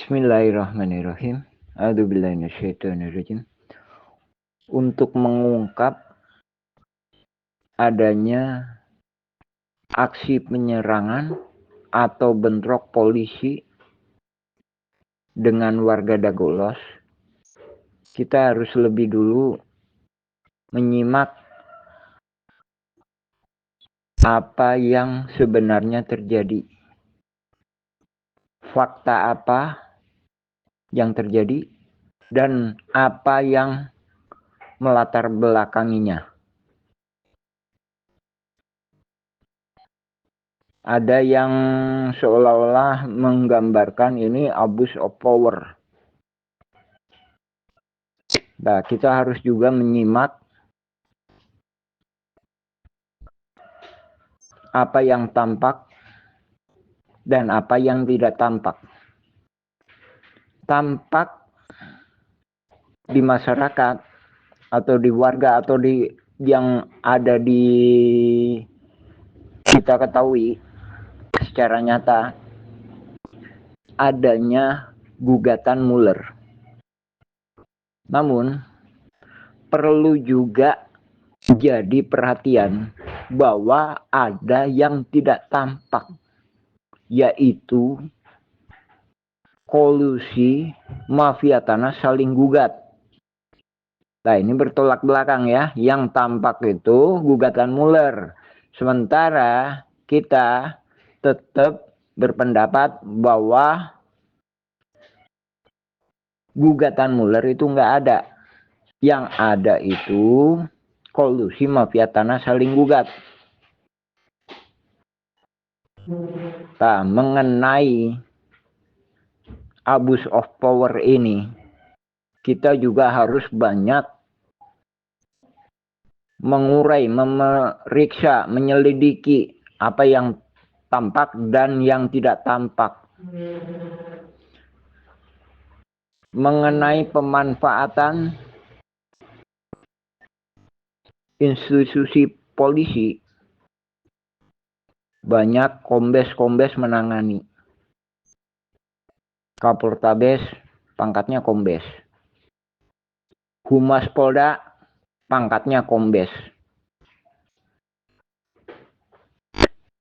Bismillahirrahmanirrahim. A'udzubillahi minasyaitonirrajim. Untuk mengungkap adanya aksi penyerangan atau bentrok polisi dengan warga Dagolos, kita harus lebih dulu menyimak apa yang sebenarnya terjadi. Fakta apa yang terjadi dan apa yang melatar belakanginya. Ada yang seolah-olah menggambarkan ini abuse of power. Nah, kita harus juga menyimak apa yang tampak dan apa yang tidak tampak. Tampak di masyarakat atau di warga atau di yang ada di kita ketahui secara nyata adanya gugatan Mueller. Namun perlu juga jadi perhatian bahwa ada yang tidak tampak, yaitu kolusi mafia tanah saling gugat. Nah, ini bertolak belakang ya. Yang tampak itu gugatan Mueller. Sementara kita tetap berpendapat bahwa gugatan Mueller itu nggak ada. Yang ada itu kolusi mafia tanah saling gugat. Nah, mengenai abuse of power ini, kita juga harus banyak mengurai, memeriksa, menyelidiki apa yang tampak dan yang tidak tampak. Mengenai pemanfaatan institusi polisi, banyak kombes-kombes menangani. Kapoltabes pangkatnya kombes. Humas Polda pangkatnya kombes.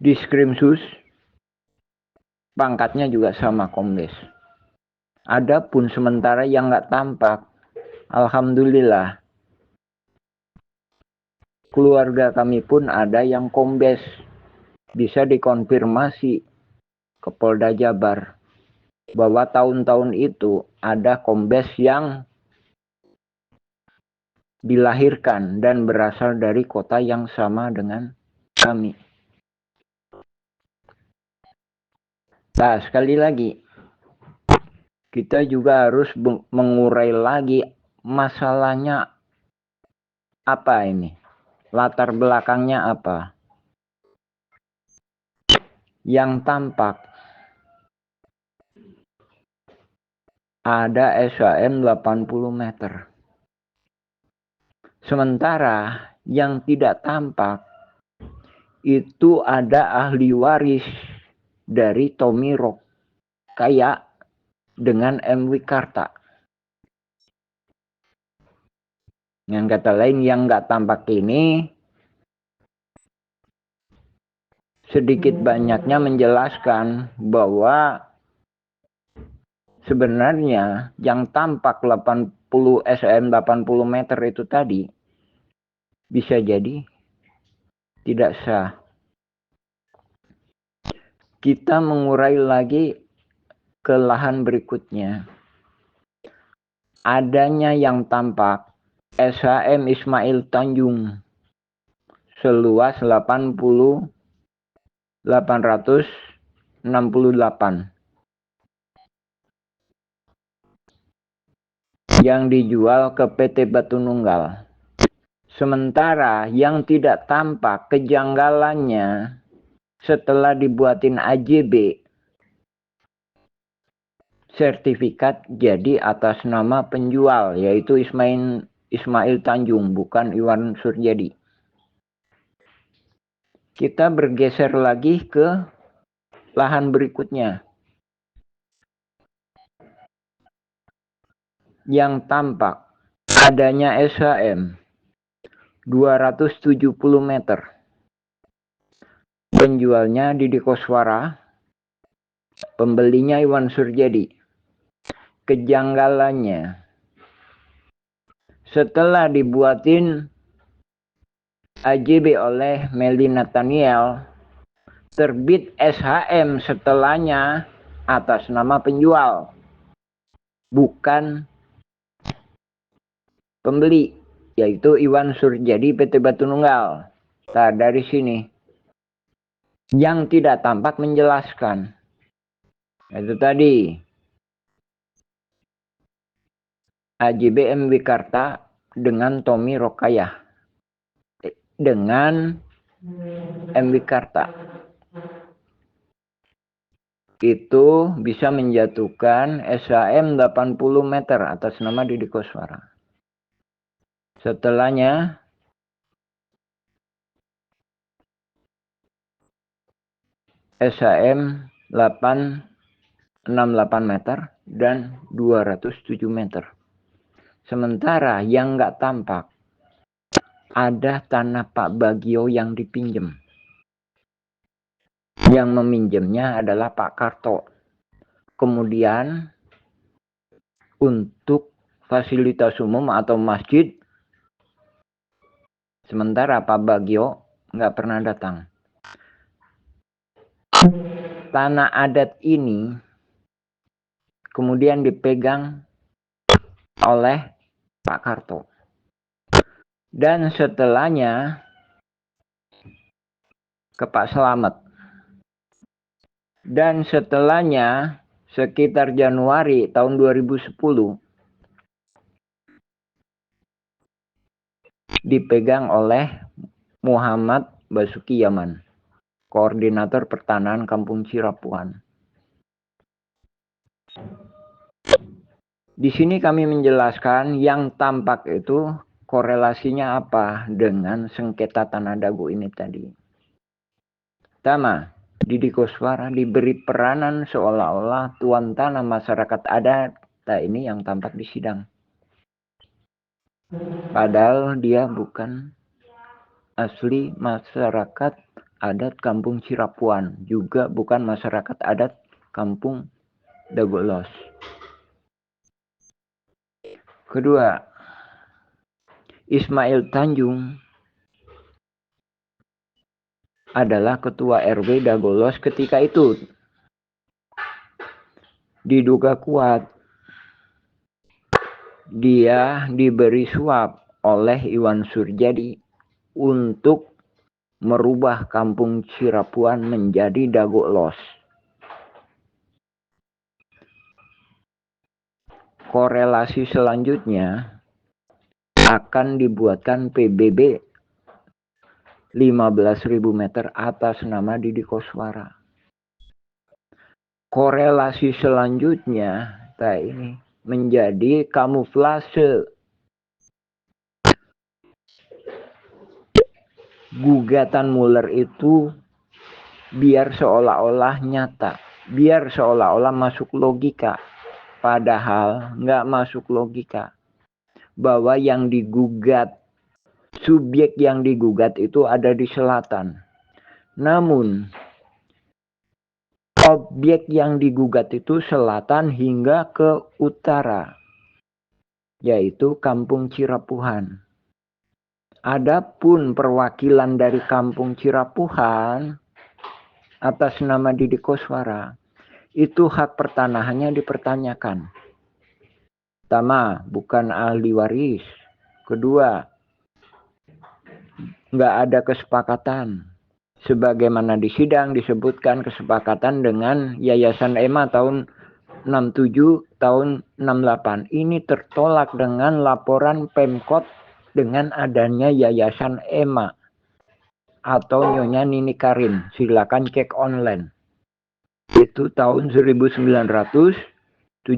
Diskrimsus pangkatnya juga sama kombes. Adapun sementara yang nggak tampak, alhamdulillah keluarga kami pun ada yang kombes. Bisa dikonfirmasi ke Polda Jabar bahwa tahun-tahun itu ada kombes yang dilahirkan dan berasal dari kota yang sama dengan kami. Nah, sekali lagi, kita juga harus mengurai lagi masalahnya apa ini, latar belakangnya apa. Yang tampak ada SHM 80 meter. Sementara yang tidak tampak itu ada ahli waris dari Tommy Rock kayak dengan M. Wikarta. Yang kata lain yang nggak tampak ini sedikit banyaknya menjelaskan bahwa sebenarnya yang tampak 80 SHM 80 meter itu tadi bisa jadi tidak sah. Kita mengurai lagi ke lahan berikutnya. Adanya yang tampak SHM Ismail Tanjung seluas 868 yang dijual ke PT Batu Nunggal. Sementara yang tidak tampak kejanggalannya setelah dibuatin AJB sertifikat jadi atas nama penjual yaitu Ismail Tanjung, bukan Iwan Suryadi. Kita bergeser lagi ke lahan berikutnya. yang tampak adanya SHM 270 meter. Penjualnya Didi Koswara, pembelinya Iwan Surjadi. Kejanggalannya, setelah dibuatin AJB oleh Melly Nathaniel, terbit SHM setelahnya atas nama penjual, bukan pembeli, yaitu Iwan Surjadi PT Batu Nunggal. Nah, dari sini yang tidak tampak menjelaskan itu tadi AJB MW Karta dengan Tommy Rokayah dengan MW Karta itu bisa menjatuhkan SHM 80 meter atas nama Didi Koswara. Setelahnya SHM 868 meter dan 207 meter. Sementara yang nggak tampak ada tanah Pak Bagio yang dipinjam. Yang meminjamnya adalah Pak Karto. Kemudian untuk fasilitas umum atau masjid, sementara Pak Bagio nggak pernah datang. Tanah adat ini kemudian dipegang oleh Pak Karto. Dan setelahnya ke Pak Slamet. Dan setelahnya sekitar Januari tahun 2010 dipegang oleh Muhammad Basuki Yaman, Koordinator Pertanahan Kampung Cirapuan. Di sini kami menjelaskan yang tampak itu korelasinya apa dengan sengketa tanah dagu ini tadi. Pertama, Didi Koswara diberi peranan seolah-olah tuan tanah masyarakat adat. Nah, ini yang tampak di sidang. Padahal dia bukan asli masyarakat adat Kampung Cirapuan, juga bukan masyarakat adat Kampung Dagolos. Kedua, Ismail Tanjung adalah ketua RW Dagolos ketika itu. Diduga kuat dia diberi suap oleh Iwan Surjadi untuk merubah Kampung Cirapuan menjadi Dagolos. Korelasi selanjutnya akan dibuatkan PBB 15.000 meter atas nama Didi Koswara. Korelasi selanjutnya ini menjadi kamuflase. Gugatan Muller itu biar seolah-olah nyata, biar seolah-olah masuk logika, padahal nggak masuk logika. Bahwa yang digugat, subjek yang digugat itu ada di selatan. Namun objek yang digugat itu selatan hingga ke utara, yaitu Kampung Cirapuhan. Adapun perwakilan dari Kampung Cirapuhan atas nama Didi Koswara, itu hak pertanahannya dipertanyakan. Pertama, bukan ahli waris. Kedua, nggak ada kesepakatan. Sebagaimana di sidang disebutkan kesepakatan dengan Yayasan EMA tahun 67, tahun 68. Ini tertolak dengan laporan Pemkot dengan adanya Yayasan EMA atau Nyonya Nini Karin. Silakan cek online. Itu tahun 1973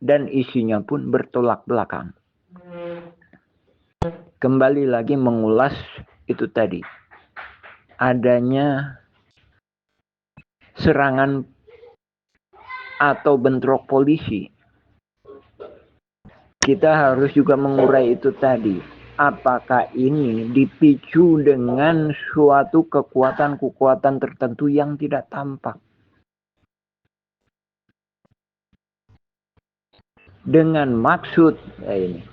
dan isinya pun bertolak belakang. Kembali lagi mengulas itu tadi. Adanya serangan atau bentrok polisi kita harus juga mengurai itu tadi. Apakah ini dipicu dengan suatu kekuatan-kekuatan tertentu yang tidak tampak? Dengan maksud ini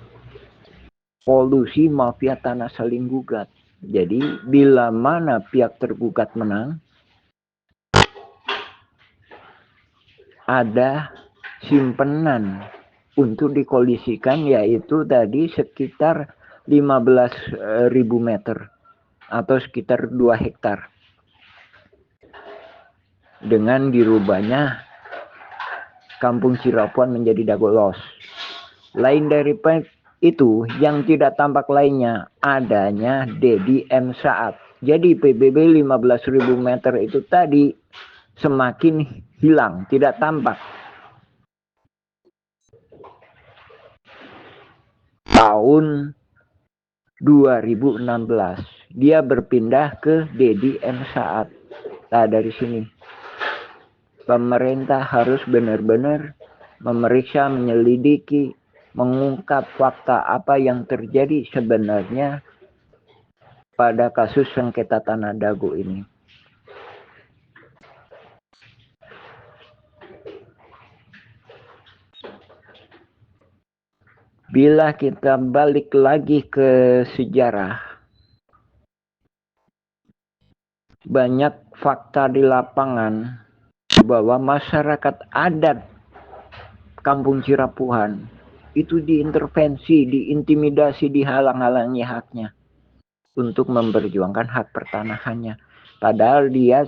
polusi mafia tanah saling gugat. Jadi bila mana pihak tergugat menang, ada simpenan untuk dikolisikan, yaitu tadi sekitar 15.000 meter atau sekitar 2 hektar. Dengan dirubahnya Kampung Cirapuan menjadi Dagolos. Lain daripada itu, yang tidak tampak lainnya adanya Dedi M. Saat. Jadi PBB 15.000 meter itu tadi semakin hilang, tidak tampak. Tahun 2016 dia berpindah ke Dedi M. Saat. Nah, dari sini pemerintah harus benar-benar memeriksa, menyelidiki, mengungkap fakta apa yang terjadi sebenarnya pada kasus sengketa Tanah Dago ini. Bila kita balik lagi ke sejarah, banyak fakta di lapangan bahwa masyarakat adat Kampung Cirapuan itu diintervensi, diintimidasi, dihalang-halangi haknya untuk memperjuangkan hak pertanahannya. Padahal dia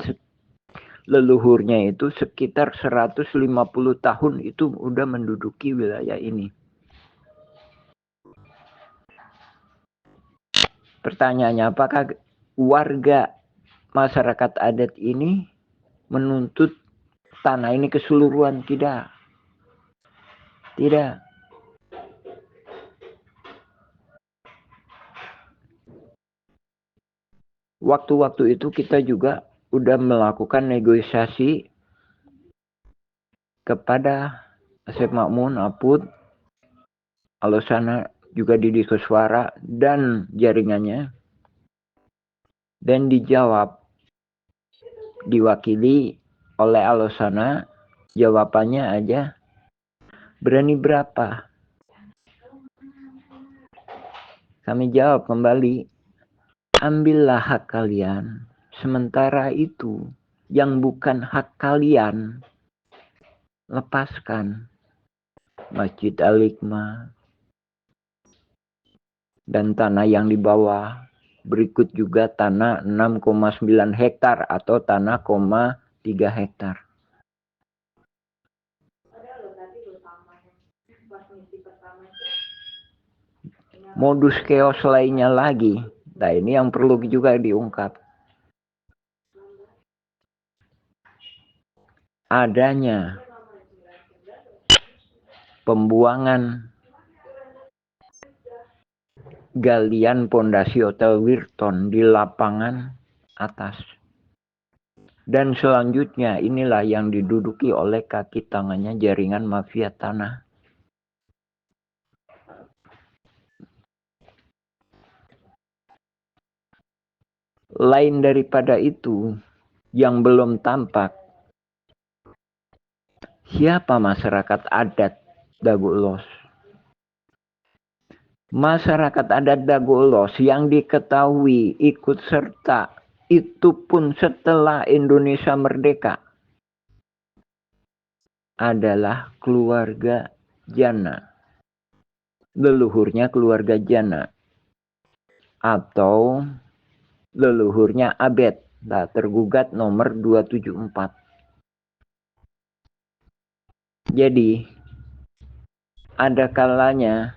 leluhurnya itu sekitar 150 tahun itu udah menduduki wilayah ini. Pertanyaannya, apakah warga masyarakat adat ini menuntut tanah ini keseluruhan? Tidak. Tidak. Waktu-waktu itu kita juga udah melakukan negosiasi kepada Asep Makmun, Apud, Alosana, juga Didi Kuswara dan jaringannya, dan dijawab, diwakili oleh Alosana. Jawabannya aja, berani berapa? Kami jawab kembali, ambillah hak kalian, sementara itu yang bukan hak kalian lepaskan. Masjid Al-Hikmah dan tanah yang di bawah. Berikut juga tanah 6,9 hektar atau tanah 3 hektar. Modus chaos lainnya lagi. Nah, ini yang perlu juga diungkap. Adanya pembuangan galian pondasi Hotel Wirton di lapangan atas. Dan selanjutnya inilah yang diduduki oleh kaki tangannya jaringan mafia tanah. Lain daripada itu, yang belum tampak, siapa masyarakat adat Dagolos? Masyarakat adat Dagolos yang diketahui ikut serta itu pun setelah Indonesia merdeka adalah keluarga Jana. Leluhurnya keluarga Jana atau leluhurnya Abed. Nah, tergugat nomor 274. Jadi ada kalanya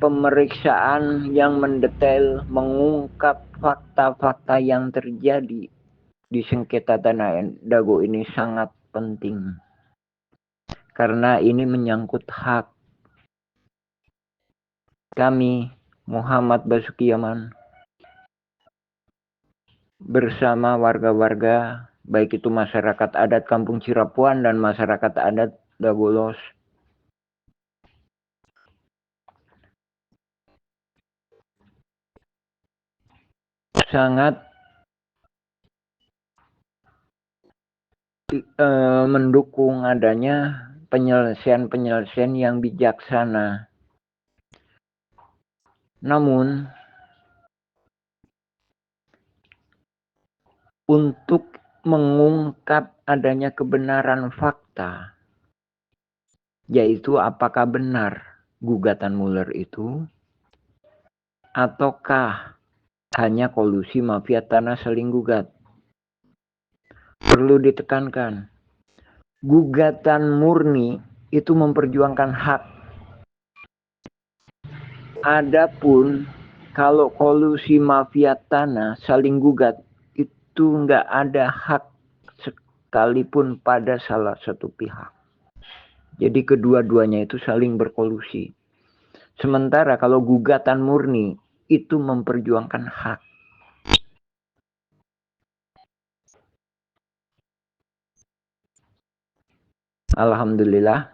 pemeriksaan yang mendetail mengungkap fakta-fakta yang terjadi di sengketa Tanah Dago ini sangat penting. Karena ini menyangkut hak kami, Muhammad Basuki Yaman, bersama warga-warga, baik itu masyarakat adat Kampung Cirapuan dan masyarakat adat Dagolos, sangat mendukung adanya penyelesaian-penyelesaian yang bijaksana. Namun, untuk mengungkap adanya kebenaran fakta, yaitu apakah benar gugatan Mueller itu, ataukah hanya kolusi mafia tanah saling gugat. Perlu ditekankan, gugatan murni itu memperjuangkan hak. Adapun kalau kolusi mafia tanah saling gugat, itu nggak ada hak sekalipun pada salah satu pihak. Jadi kedua-duanya itu saling berkolusi. Sementara kalau gugatan murni itu memperjuangkan hak. Alhamdulillah,